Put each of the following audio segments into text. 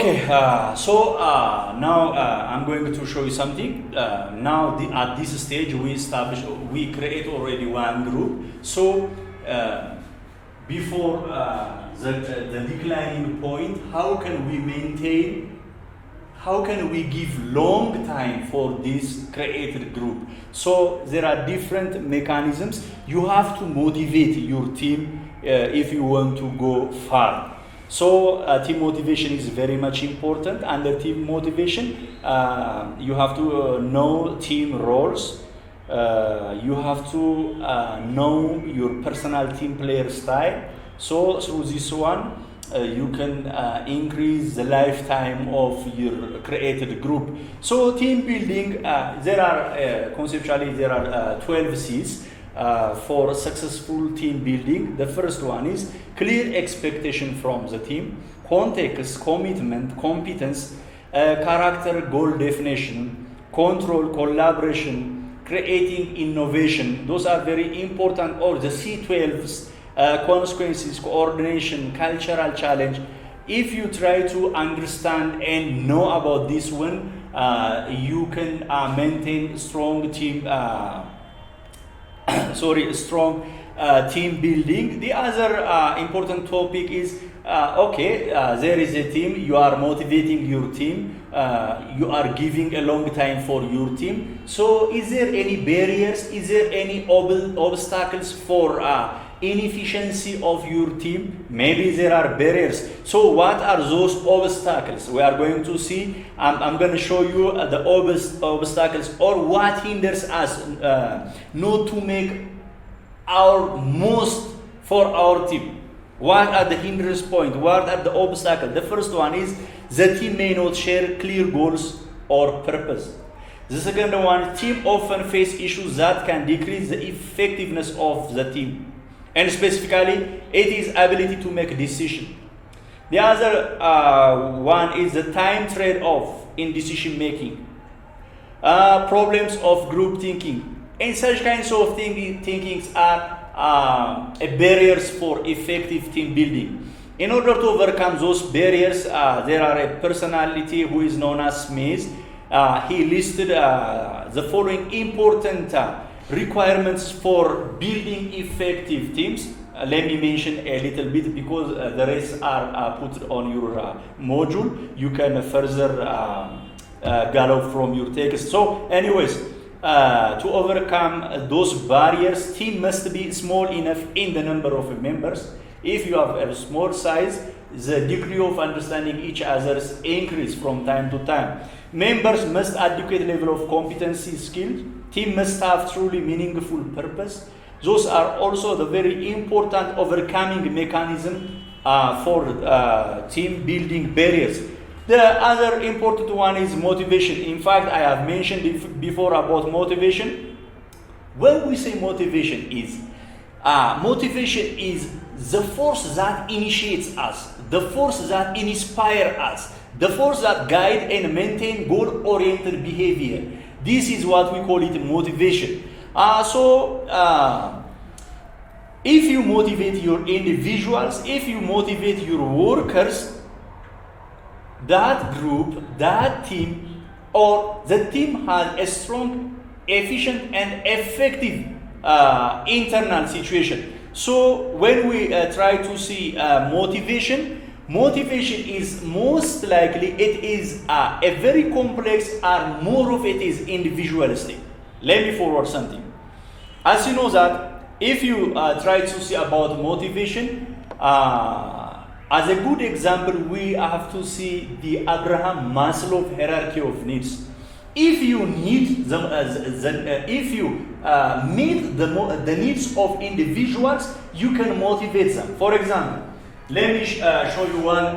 Okay, now I'm going to show you something. At this stage, we create already one group. So before the declining point, how can we maintain? How can we give long time for this created group? So there are different mechanisms. You have to motivate your team if you want to go far. So team motivation is very much important. Under team motivation, you have to know team roles. You have to know your personal team player style. So through this one, you can increase the lifetime of your created group. So team building, conceptually there are 12 C's. For successful team building. The first one is clear expectation from the team, context, commitment, competence, character, goal definition, control, collaboration, creating innovation. Those are very important. Or the C12s, consequences, coordination, cultural challenge. If you try to understand and know about this one, you can maintain strong team strong team building. The other important topic is there is a team, you are motivating your team, you are giving a long time for your team. So is there any barriers, is there any obstacles for inefficiency of your team? Maybe there are barriers. So what are those obstacles? We are going to see. I'm going to show you the obstacles, or what hinders us not to make our most for our team. What are the hindrance points? What are the obstacles? The first one is the team may not share clear goals or purpose. The second one, team often face issues that can decrease the effectiveness of the team. And specifically, it is ability to make decision. The other one is the time trade-off in decision making. Problems of group thinking. And such kinds of thinkings are barriers for effective team building. In order to overcome those barriers, there are a personality who is known as Smith. He listed the following important requirements for building effective teams. Let me mention a little bit because the rest are put on your module. You can further gallop from your text. So anyways, to overcome those barriers, team must be small enough in the number of members. If you have a small size, the degree of understanding each other's increase from time to time. Members must adequate level of competency, skills. Team must have truly meaningful purpose. Those are also the very important overcoming mechanism for team building barriers. The other important one is motivation. In fact, I have mentioned before about motivation. When we say motivation is the force that initiates us, the force that inspires us, the force that guides and maintains goal-oriented behavior. This is what we call it motivation. If you motivate your individuals, if you motivate your workers, that group, that team, or the team has a strong, efficient, and effective internal situation. So when we try to see motivation is most likely it is a very complex, and more of it is individualistic. Let me forward something. As you know that if you try to see about motivation, as a good example, we have to see the Abraham Maslow hierarchy of needs. If you need if you meet the needs of individuals, you can motivate them. For example, let me show you one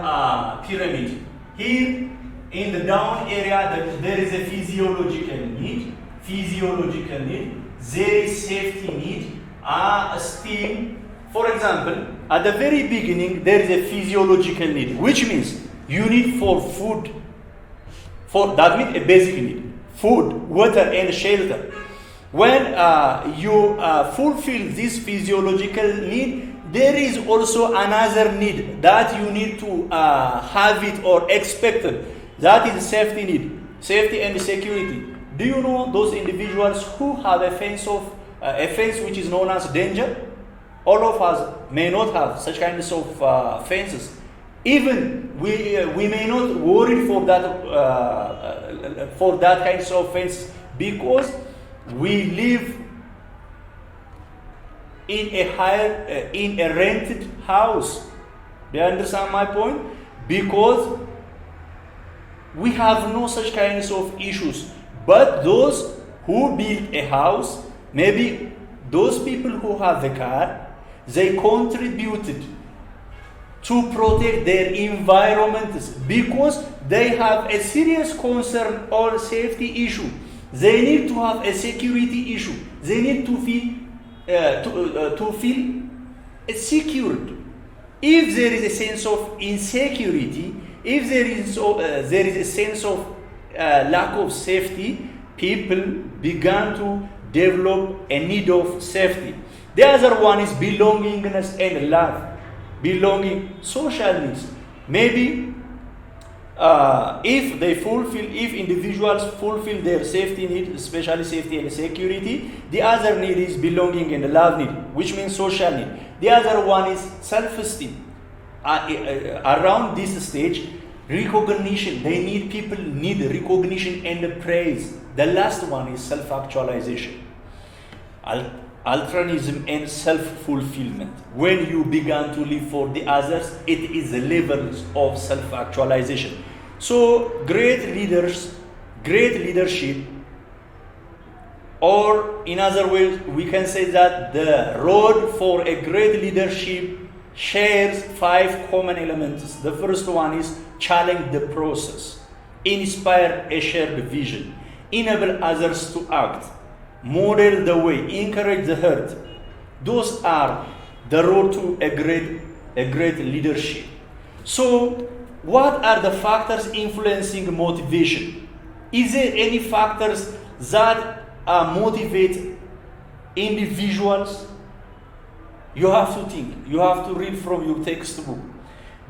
pyramid. Here in the down area, there is a physiological need. There is safety need, esteem. For example, at the very beginning, there is a physiological need, which means you need for food. That means a basic need: food, water, and shelter. When you fulfill this physiological need, there is also another need that you need to have it or expect it. That is safety need, safety and security. Do you know those individuals who have a fence which is known as danger? All of us may not have such kinds of fences. Even we may not worry for that kinds of fence because we live in a rented house. Do you understand my point? Because we have no such kinds of issues. But those who build a house, maybe those people who have a car, they contributed to protect their environments because they have a serious concern or safety issue. They need to have a security issue. They need to feel secured. If there is a sense of insecurity, if there is a sense of lack of safety, people began to develop a need of safety. The other one is belongingness and love. Belonging, social needs. Maybe if individuals fulfill their safety need, especially safety and security, the other need is belonging and love need, which means social need. The other one is self-esteem. Around this stage, recognition. People need recognition and praise. The last one is self-actualization. Altruism and self-fulfillment. When you began to live for the others, it is the levels of self-actualization. So great leadership, or in other words, we can say that the road for a great leadership shares 5 common elements. The first one is challenge the process, inspire a shared vision, enable others to act, model the way, encourage the herd. Those are the road to a great leadership. So, what are the factors influencing motivation? Is there any factors that motivate individuals? You have to think. You have to read from your textbook.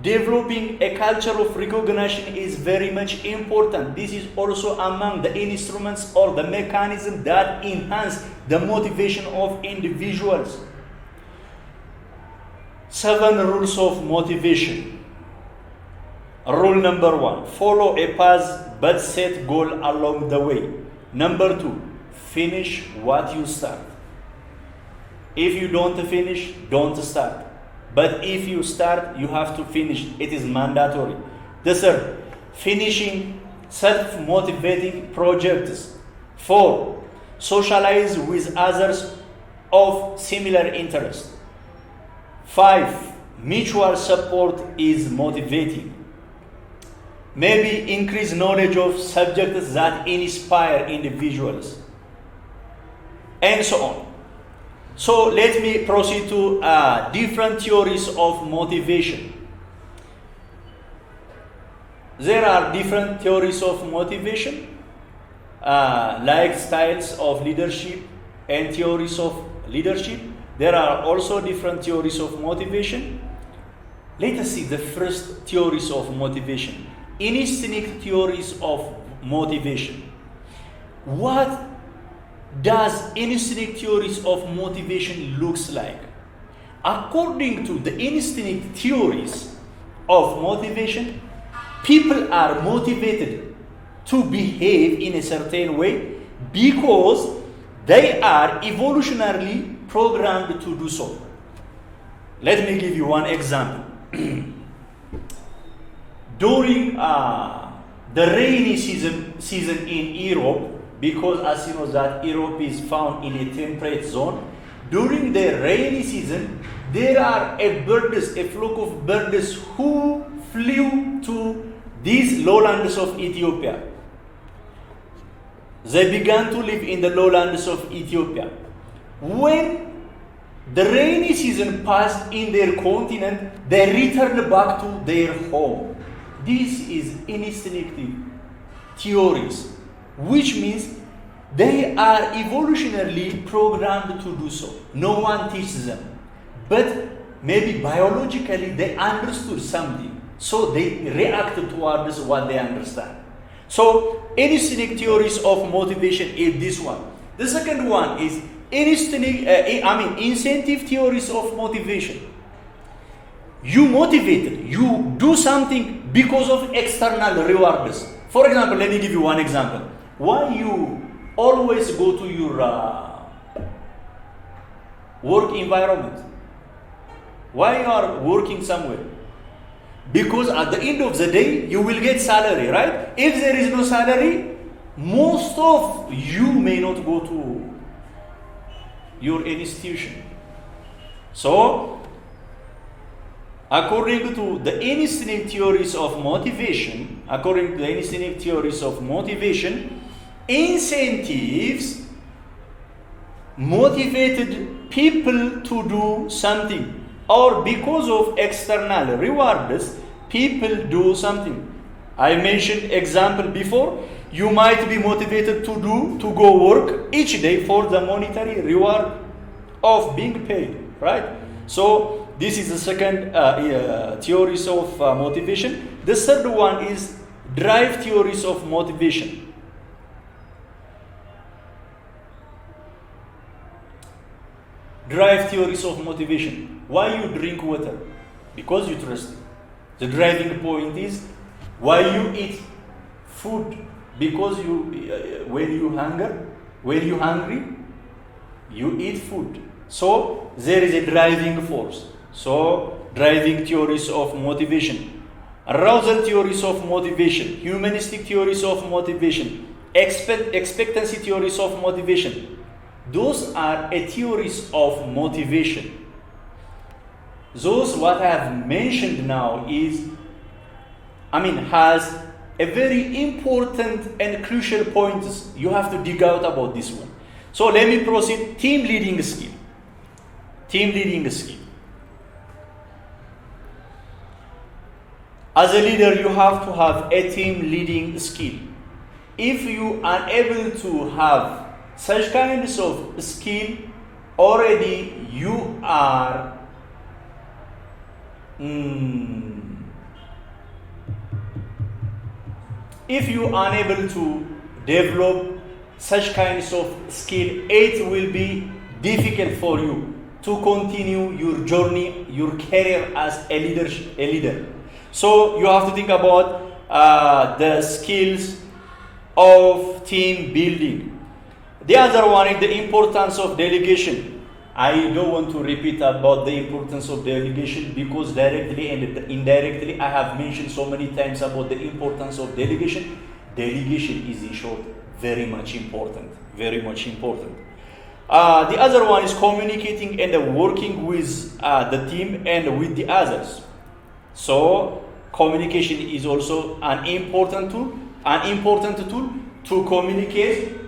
Developing a culture of recognition is very much important. This is also among the instruments or the mechanism that enhance the motivation of individuals. 7 rules of motivation. Rule number 1, follow a path but set goal along the way. Number 2, finish what you start. If you don't finish, don't start. But if you start, you have to finish. It is mandatory. The third, finishing self-motivating projects. 4, socialize with others of similar interest. 5, mutual support is motivating. Maybe increase knowledge of subjects that inspire individuals. And so on. So let me proceed to different theories of motivation. There are different theories of motivation, like styles of leadership and theories of leadership. There are also different theories of motivation. Let us see the first theories of motivation. Instinct theories of motivation. What does instinct theories of motivation looks like? According to the instinct theories of motivation, people are motivated to behave in a certain way because they are evolutionarily programmed to do so. Let me give you one example. During the rainy season in Europe, because as you know that Europe is found in a temperate zone, during the rainy season, there are a flock of birds who flew to these lowlands of Ethiopia. They began to live in the lowlands of Ethiopia. When the rainy season passed in their continent, they returned back to their home. This is instinctive theories, which means they are evolutionarily programmed to do so. No one teaches them. But maybe biologically they understood something, so they reacted towards what they understand. So instinct theories of motivation is this one. The second one is incentive theories of motivation. You motivated, you do something because of external rewards. For example, let me give you one example. Why you always go to your work environment? Why you are working somewhere? Because at the end of the day, you will get salary, right? If there is no salary, most of you may not go to your institution. So, according to the instinct theories of motivation, incentives motivated people to do something, or because of external rewards, people do something. I mentioned example before. You might be motivated to go work each day for the monetary reward of being paid, right? So this is the second theories of motivation. The third one is drive theories of motivation. Drive theories of motivation. Why you drink water? Because you trust it. The driving point is why you eat food. Because when you hungry, you eat food. So there is a driving force. So driving theories of motivation, arousal theories of motivation, humanistic theories of motivation, expectancy theories of motivation. Those are theories of motivation. Those what I have mentioned now has a very important and crucial points. You have to dig out about this one. So let me proceed. Team leading skill. As a leader, you have to have a team leading skill. If you are able to have such kinds of skill, already you are if you are unable to develop such kinds of skill, it will be difficult for you to continue your journey, your career as a leader. So you have to think about the skills of team building. The other one is the importance of delegation. I don't want to repeat about the importance of delegation because directly and indirectly I have mentioned so many times about the importance of delegation. Delegation is, in short, very much important. The other one is communicating and working with the team and with the others. So communication is also an important tool to communicate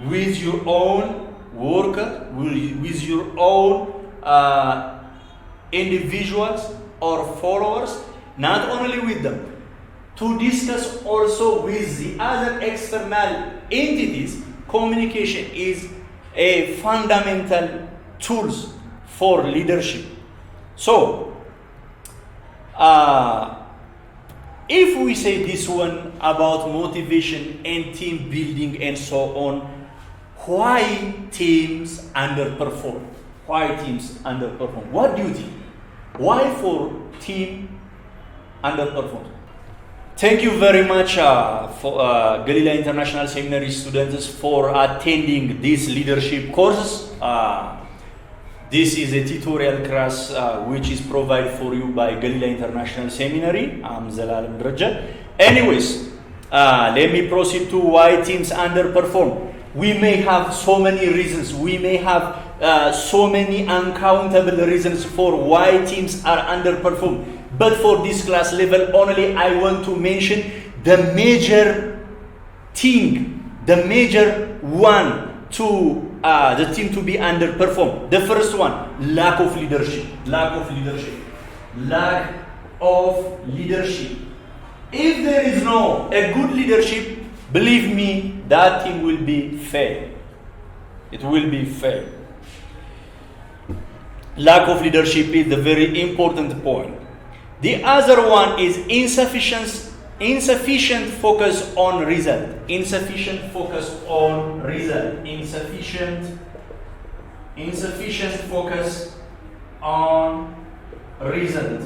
with your own worker, with your own individuals or followers, not only with them, to discuss also with the other external entities. Communication is a fundamental tools for leadership. So, if we say this one about motivation and team building and so on, why teams underperform? What do you think? Why for team underperform? Thank you very much for Galilea International Seminary students for attending this leadership course. This is a tutorial class which is provided for you by Galilea International Seminary. I'm Zelalem. Anyways, let me proceed to why teams underperform. We may have so many reasons. We may have so many uncountable reasons for why teams are underperformed. But for this class level only, I want to mention the major thing, the major one to the team to be underperformed. The first one, lack of leadership. If there is no a good leadership, believe me, that team will be failed. It will be failed. Lack of leadership is the very important point. The other one is insufficient focus on result. Insufficient focus on result. Insufficient focus on result.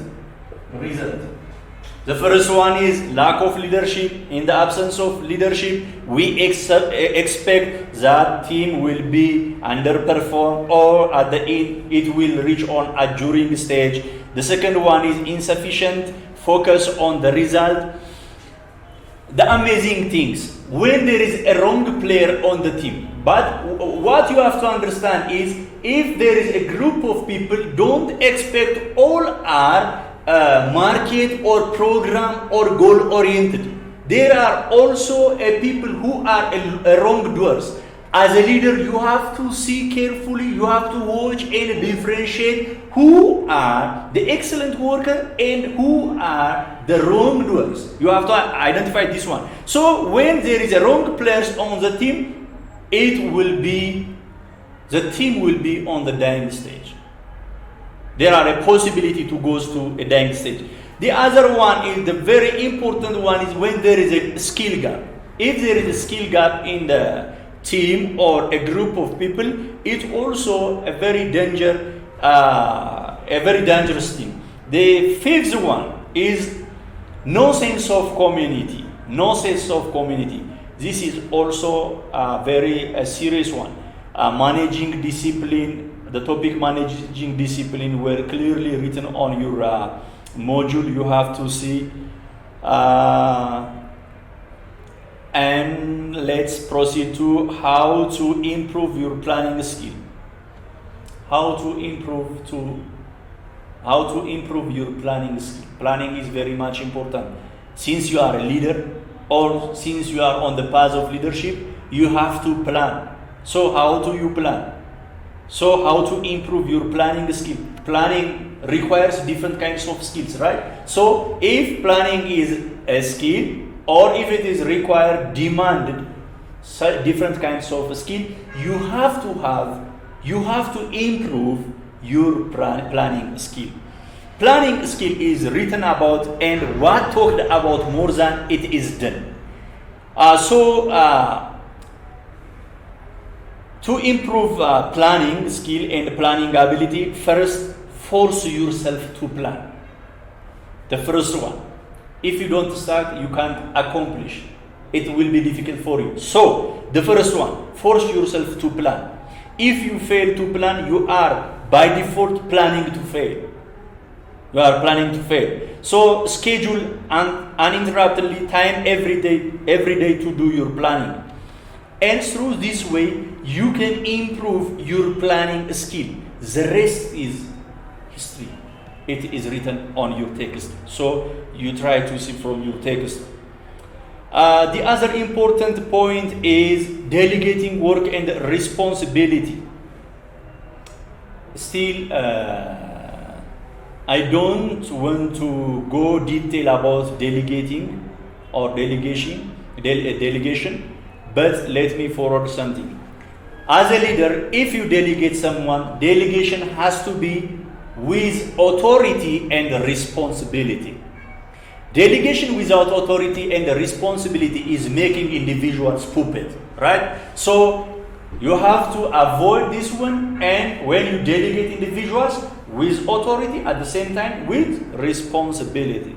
The first one is lack of leadership. In the absence of leadership, we expect that team will be underperform, or at the end it will reach on a during stage. The second one is insufficient focus on the result. The amazing things when there is a wrong player on the team. But what you have to understand is, if there is a group of people, don't expect all are market or program or goal oriented. There are also people who are wrongdoers. As a leader, you have to see carefully, you have to watch and differentiate who are the excellent worker and who are the wrongdoers. You have to identify this one. So when there is a wrong players on the team, the team will be on the dying stage. There are a possibility to go to a dying stage. The other one is the very important one is when there is a skill gap. If there is a skill gap in the team or a group of people, it's also a very dangerous thing. The fifth one is no sense of community. No sense of community. This is also a very serious one. Managing discipline. The topic managing discipline were clearly written on your module. You have to see. And let's proceed to how to improve your planning skill. How to improve your planning skill. Planning is very much important. Since you are a leader, or since you are on the path of leadership, you have to plan. So how do you plan? So how to improve your planning skill? Planning requires different kinds of skills, right? So if planning is a skill, or if it is required, demanded different kinds of skill, you have to improve your planning skill. Planning skill is written about and what talked about more than it is done. To improve planning skill and planning ability, first force yourself to plan. The first one. If you don't start, you can't accomplish. It will be difficult for you. So, the first one, force yourself to plan. If you fail to plan, you are by default planning to fail. You are planning to fail. So, schedule uninterruptedly time every day to do your planning. And through this way, you can improve your planning skill. The rest is history. It is written on your text. So you try to see from your text. The other important point is delegating work and responsibility. Still, I don't want to go detail about delegating or delegation, but let me forward something. As a leader, if you delegate someone, delegation has to be with authority and responsibility. Delegation without authority and responsibility is making individuals puppet, right? So you have to avoid this one, and when you delegate individuals with authority at the same time with responsibility.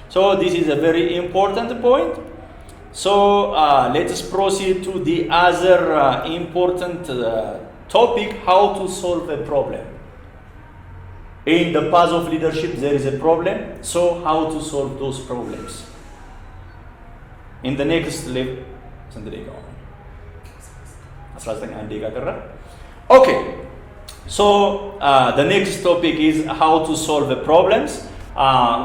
So this is a very important point. So let us proceed to the other important topic, how to solve a problem. In the path of leadership, there is a problem. So how to solve those problems? In the next level, okay. So the next topic is how to solve the problems.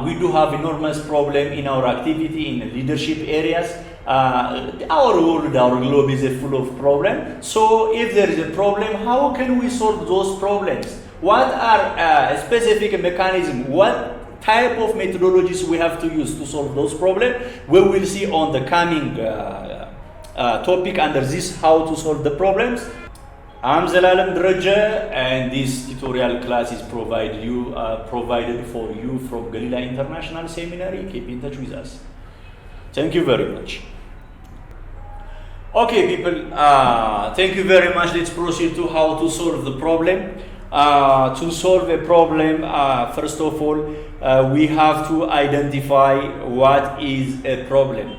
We do have enormous problem in our activity in leadership areas. Our world, our globe is full of problems. So if there is a problem, how can we solve those problems? What are specific mechanisms? What type of methodologies we have to use to solve those problems? We will see on the coming topic under this, how to solve the problems. I'm Zelalem and this tutorial class is provided for you from Galila International Seminary. Keep in touch with us. Thank you very much. Okay, people, thank you very much. Let's proceed to how to solve the problem. To solve a problem, first of all, we have to identify what is a problem,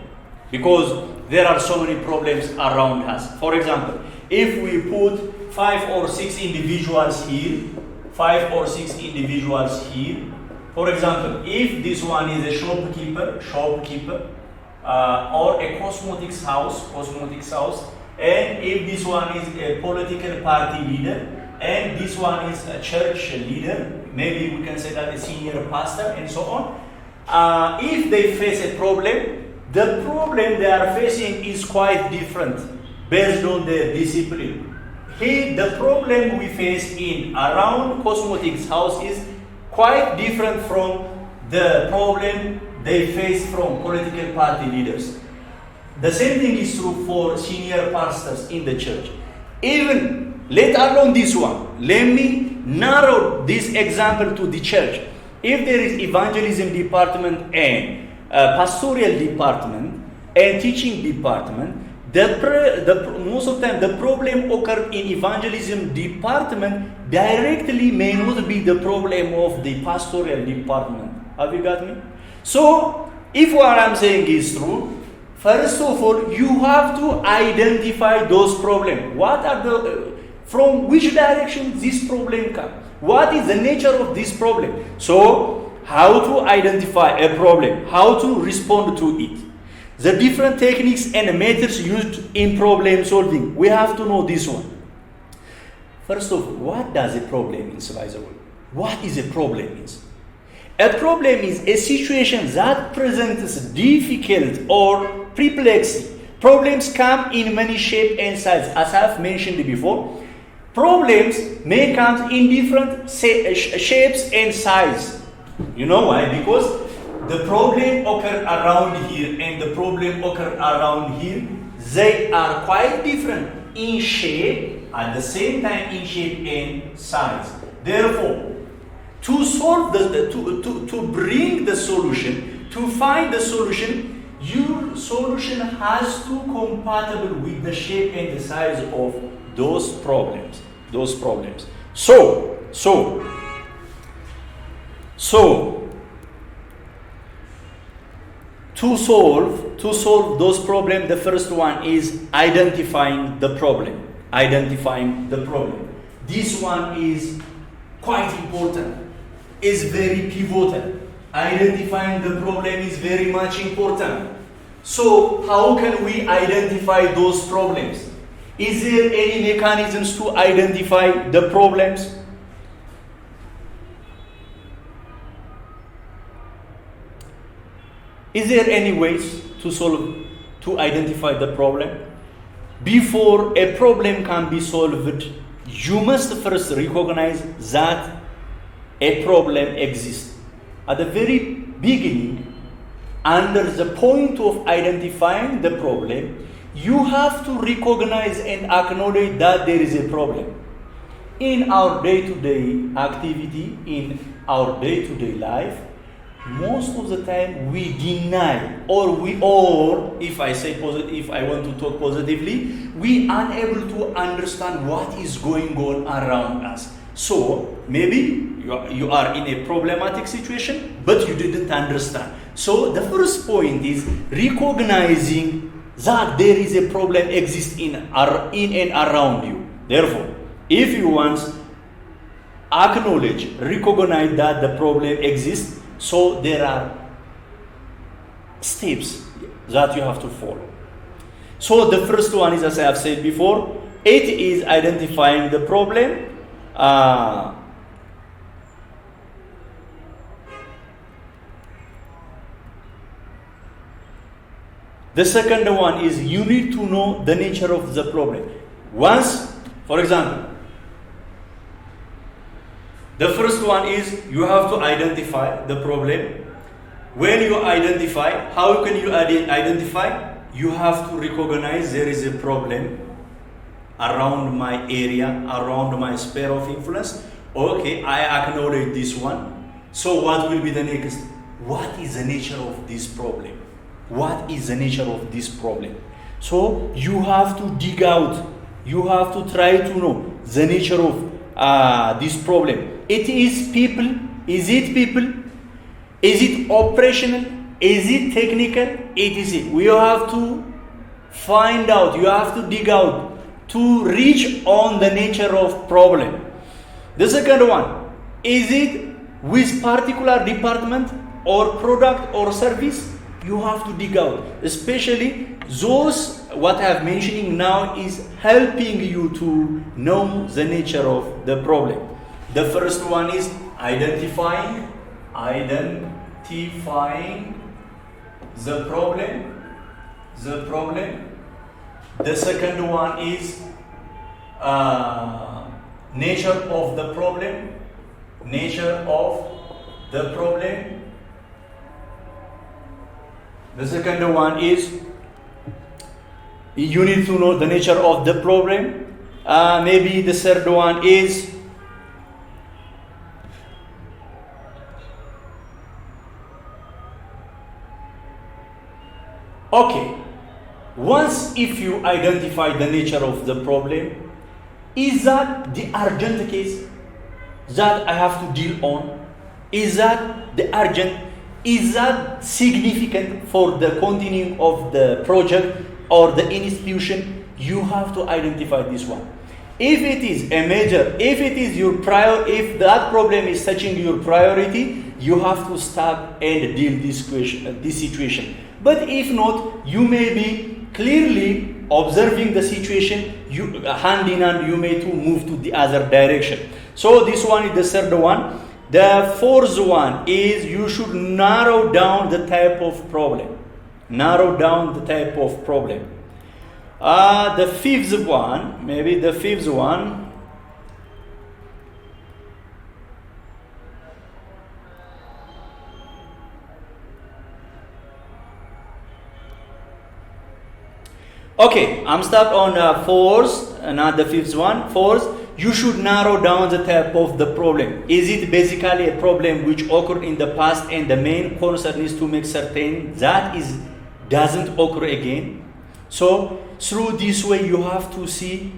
because there are so many problems around us. For example, if we put 5 or 6 individuals here, for example, if this one is a shopkeeper, or a cosmetics house, and if this one is a political party leader, and this one is a church leader, maybe we can say that a senior pastor, and so on. If they face a problem, the problem they are facing is quite different based on their discipline. Here, the problem we face in around cosmetics house is quite different from the problem they face from political party leaders. The same thing is true for senior pastors in the church. Even, let alone this one, let me narrow this example to the church. If there is evangelism department and pastoral department and teaching department, most of the time the problem occur in evangelism department directly may not be the problem of the pastoral department. Have you got me? So, if what I'm saying is true, first of all, you have to identify those problems. What are from which direction this problem comes? What is the nature of this problem? So, how to identify a problem, how to respond to it. The different techniques and methods used in problem solving. We have to know this one. First of all, what does a problem mean, by the way? What is a problem means? A problem is a situation that presents difficult or perplexing. Problems come in many shapes and sizes, as I've mentioned before. Problems may come in different shapes and sizes. You know why? Because the problem occur around here and the problem occur around here. They are quite different in shape, at the same time in shape and size. Therefore, to solve to bring the solution, to find the solution, your solution has to compatible with the shape and the size of those problems. So to solve those problems, the first one is identifying the problem. This one is quite important, is very pivotal. Identifying the problem is very much important. So how can we identify those problems? Is there any mechanisms to identify the problems? Is there any ways to identify the problem? Before a problem can be solved, you must first recognize that a problem exists. At the very beginning, under the point of identifying the problem, you have to recognize and acknowledge that there is a problem. In our day-to-day activity, in our day-to-day life, most of the time we deny, or if I want to talk positively, we are unable to understand what is going on around us. So maybe you are in a problematic situation, but you didn't understand. So the first point is recognizing that there is a problem exists in and around you. Therefore, if you once acknowledge, recognize that the problem exists, so there are steps that you have to follow. So the first one is, as I have said before, it is identifying the problem. The second one is you need to know the nature of the problem. Once, for example, the first one is you have to identify the problem. When you identify, how can you identify? You have to recognize there is a problem. around my area, around my sphere of influence. Okay, I acknowledge this one. So what will be the next? What is the nature of this problem? What is the nature of this problem? So you have to dig out. You have to try to know the nature of this problem. It is people. Is it people? Is it operational? Is it technical? It is it. We have to find out. You have to dig out to reach on the nature of problem. The second one, is it with particular department or product or service? You have to dig out. Especially those what I'm mentioning now is helping you to know the nature of the problem. The first one is identifying the problem. The second one is nature of the problem. The second one is you need to know the nature of the problem. Maybe the third one is okay. Once if you identify the nature of the problem, is that the urgent case that I have to deal on? Is that the urgent? Is that significant for the continuing of the project or the institution? You have to identify this one. If it is a major, if it is your if that problem is touching your priority, you have to start and deal this situation. But if not, you may be clearly observing the situation, you hand in hand, you may to move to the other direction. So this one is the third one. The fourth one is you should narrow down the type of problem. The fifth one, okay, I'm stuck on fourth, not the fifth one. Fourth, you should narrow down the type of the problem. Is it basically a problem which occurred in the past and the main concern is to make certain that doesn't occur again? So through this way you have to see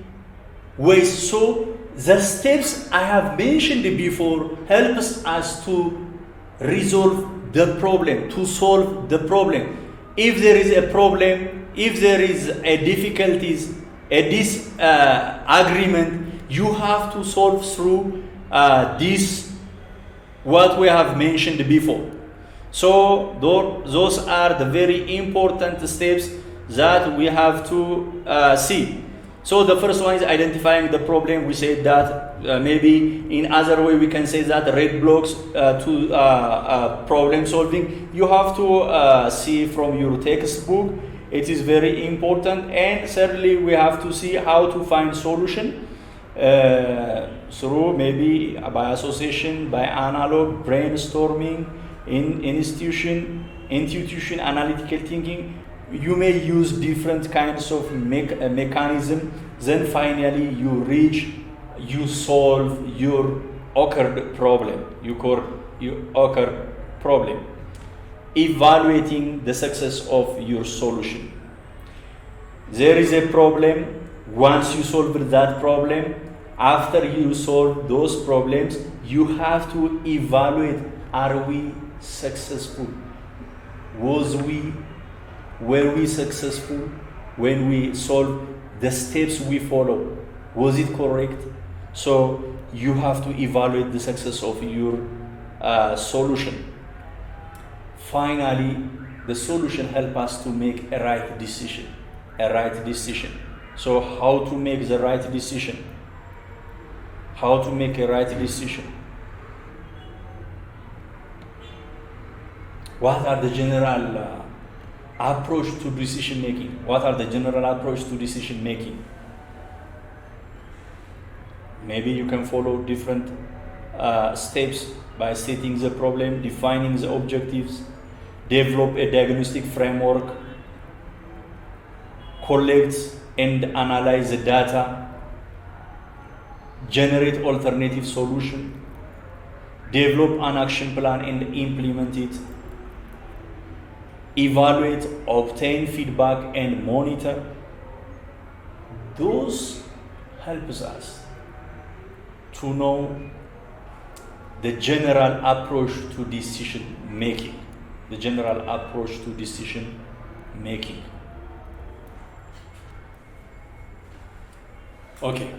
ways. So the steps I have mentioned before helps us to resolve the problem, to solve the problem. If there is a problem, if there is a difficulties, a disagreement, you have to solve through this what we have mentioned before. So those are the very important steps that we have to see. So the first one is identifying the problem. We said that maybe in other way we can say that red blocks to problem solving. You have to see from your textbook. It is very important. And thirdly, we have to see how to find solution through maybe by association, by analog, brainstorming, in institution, analytical thinking. You may use different kinds of mechanism. Then finally you solve your occurred problem. Evaluating the success of your solution. There is a problem. Once you solve that problem, after you solve those problems, you have to evaluate, are we successful? Were we successful when we solved the steps we follow? Was it correct? So you have to evaluate the success of your solution. Finally, the solution helps us to make a right decision. So how to make the right decision? How to make a right decision? What are the general approach to decision making? What are the general approach to decision making? Maybe you can follow different steps by stating the problem, defining the objectives, develop a diagnostic framework, collect and analyze the data, generate alternative solution, develop an action plan and implement it, evaluate, obtain feedback and monitor. Those helps us to know the general approach to decision making. The general approach to decision making. Okay.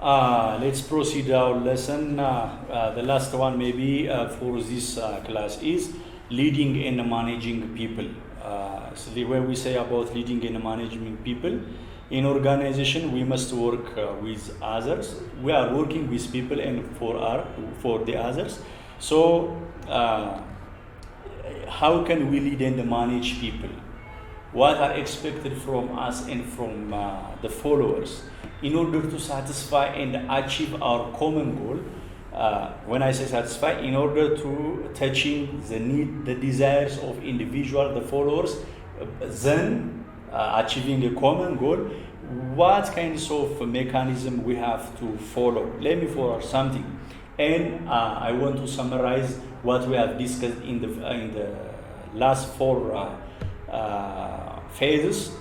Let's proceed our lesson. The last one maybe for this class is leading and managing people. So the way we say about leading and managing people, in organization we must work with others. We are working with people and for the others. So how can we lead and manage people? What are expected from us and from the followers in order to satisfy and achieve our common goal? When I say satisfy, in order to touching the need, the desires of individual, the followers, then achieving a common goal, what kinds of mechanism we have to follow? Let me follow something, and I want to summarize what we have discussed in the last four phases.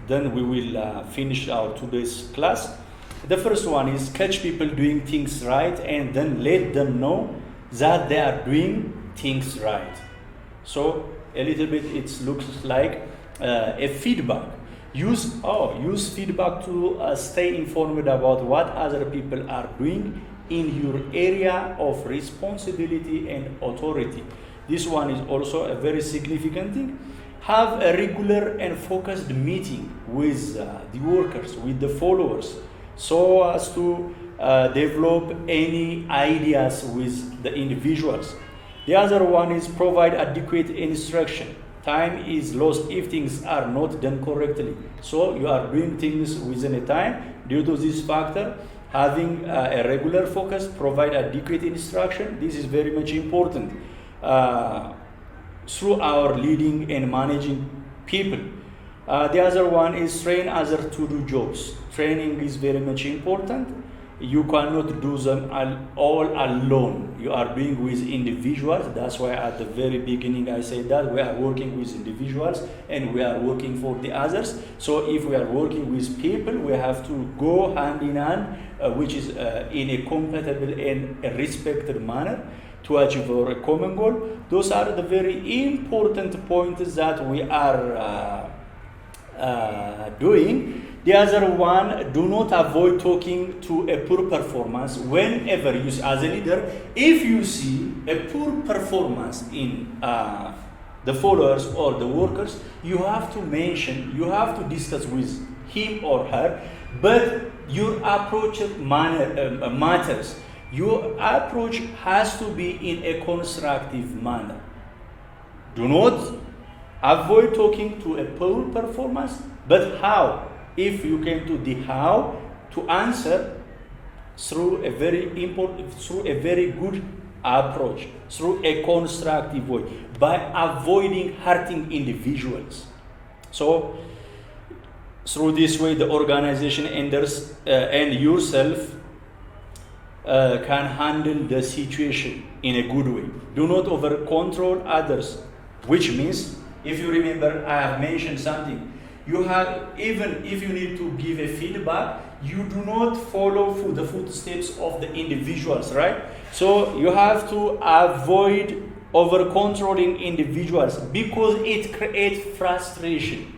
Then we will finish our today's class. The first one is catch people doing things right and then let them know that they are doing things right. So a little bit it looks like a feedback. Use feedback to stay informed about what other people are doing in your area of responsibility and authority. This one is also a very significant thing. Have a regular and focused meeting with the workers, with the followers, so as to develop any ideas with the individuals. The other one is provide adequate instruction. Time is lost if things are not done correctly. So you are doing things within a time. Due to this factor, having a regular focus, provide adequate instruction. This is very much important through our leading and managing people. The other one is train others to do jobs. Training is very much important. You cannot do them all alone. You are doing with individuals. That's why at the very beginning I said that we are working with individuals and we are working for the others. So if we are working with people, we have to go hand in hand, which is in a compatible and a respected manner to achieve our common goal. Those are the very important points that we are doing. The other one, do not avoid talking to a poor performance whenever you see, as a leader, if you see a poor performance in the followers or the workers, you have to mention, you have to discuss with him or her, but your approach matters. Your approach has to be in a constructive manner. Do not avoid talking to a poor performance, but how? If you came to the how, to answer through a very good approach, through a constructive way, by avoiding hurting individuals. So, through this way, the organization and yourself can handle the situation in a good way. Do not over control others, which means, if you remember, I have mentioned something. You have, even if you need to give a feedback, you do not follow the footsteps of the individuals, right? So you have to avoid over controlling individuals because it creates frustration.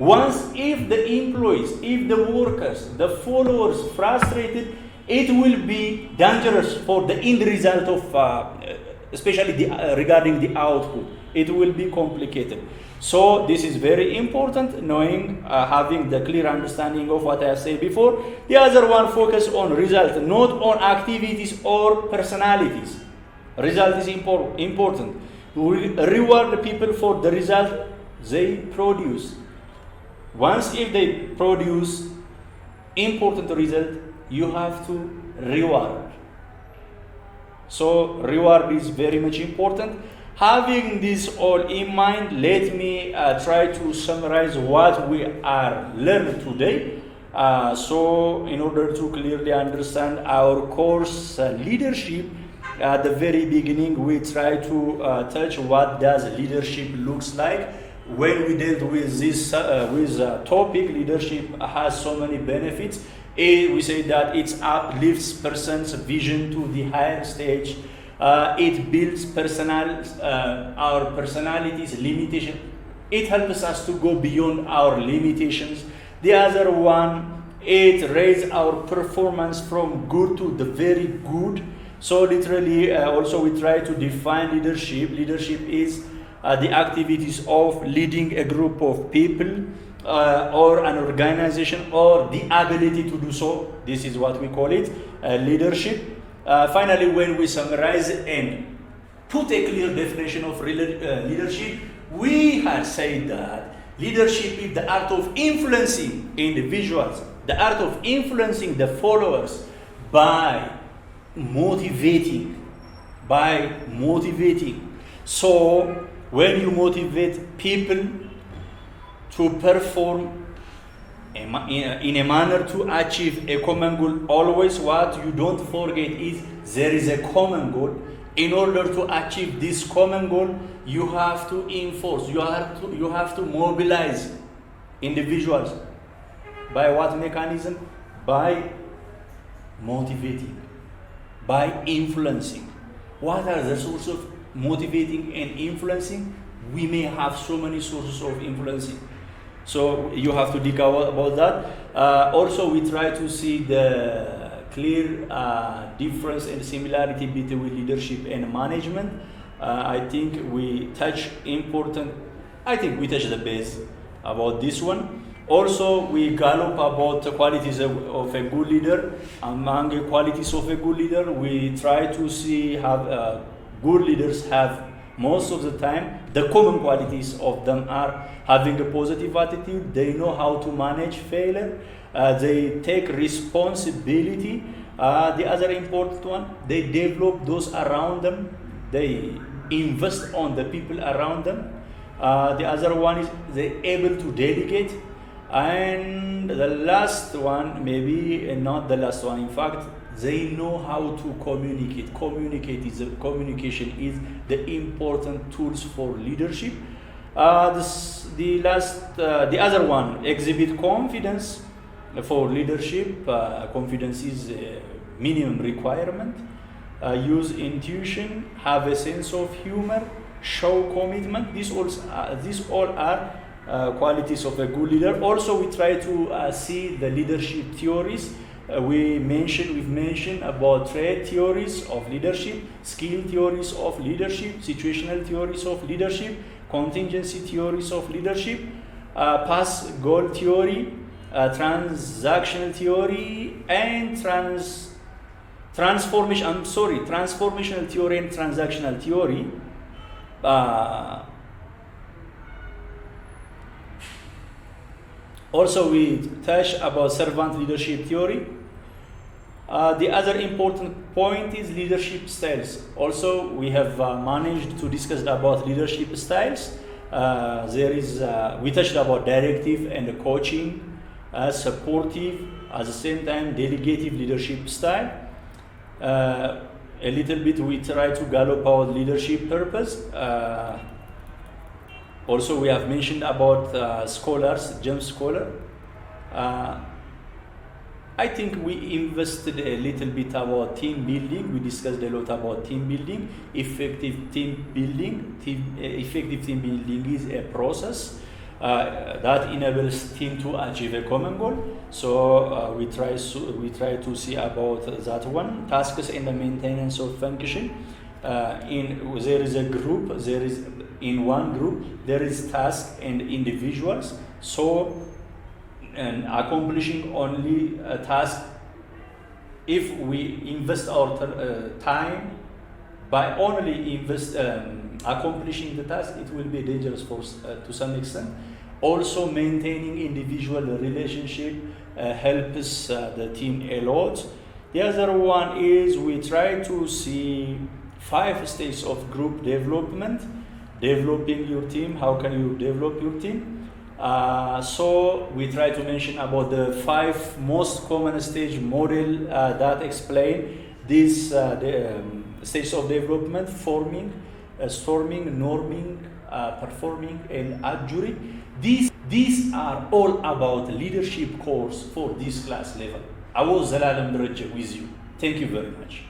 Once, if the employees, if the workers, the followers frustrated, it will be dangerous for the end result of, especially regarding the output. It will be complicated. So this is very important, knowing, having the clear understanding of what I have said before. The other one, focus on result, not on activities or personalities. Result is important. Reward the people for the result they produce. Once if they produce important result, you have to reward. So reward is very much important. Having this all in mind, let me try to summarize what we are learning today. So in order to clearly understand our course leadership, at the very beginning we try to touch what does leadership looks like. When we dealt with this topic, leadership has so many benefits. We say that it uplifts person's vision to the higher stage. It builds our personality's limitation. It helps us to go beyond our limitations. The other one, it raises our performance from good to the very good. So literally, also we try to define leadership. Leadership is the activities of leading a group of people or an organization, or the ability to do so. This is what we call it, leadership. Finally, when we summarize and put a clear definition of leadership, we have said that leadership is the art of influencing individuals, the art of influencing the followers by motivating. So when you motivate people to perform in a manner to achieve a common goal, always what you don't forget is there is a common goal. In order to achieve this common goal, you have to enforce, you have to mobilize individuals. By what mechanism? By motivating, by influencing. What are the sources of motivating and influencing? We may have so many sources of influencing. So you have to think about that. Also, we try to see the clear difference and similarity between leadership and management. I think we touch the base about this one. Also, we gallop about the qualities of a good leader. Among the qualities of a good leader, we try to see how good leaders have, most of the time, the common qualities of them are having a positive attitude, they know how to manage failure, they take responsibility. The other important one, they develop those around them, they invest on the people around them. The other one is they're able to delegate. And the last one, maybe not the last one, in fact, they know how to communicate. Communication is the important tools for leadership. The other one, exhibit confidence. For leadership, confidence is a minimum requirement. Use intuition, have a sense of humor, show commitment. These all are qualities of a good leader. Also, we try to see the leadership theories. We've mentioned about trait theories of leadership, skill theories of leadership, situational theories of leadership, contingency theories of leadership, past goal theory, transactional theory, and transformational theory and transactional theory. Also, we touch about servant leadership theory. The other important point is leadership styles. Also, we have managed to discuss about leadership styles. We touched about directive and coaching, supportive, at the same time delegative leadership style. A little bit we try to gallop about leadership purpose. Also, we have mentioned about scholars, James Scholar. I think we invested a little bit about team building. We discussed a lot about team building. Effective team building is a process that enables team to achieve a common goal. So we try to see about that one. Tasks and the maintenance of function. In one group there is task and individuals. So and accomplishing only a task, if we invest our time by only accomplishing the task, it will be dangerous to some extent. Also, maintaining individual relationship helps the team a lot. The other one is we try to see 5 stages of group development. Developing your team. How can you develop your team? So we try to mention about the 5 most common stage model that explain these stages of development: forming, storming, norming, performing, and adjuring. These are all about leadership course for this class level. I was Zelalem with you. Thank you very much.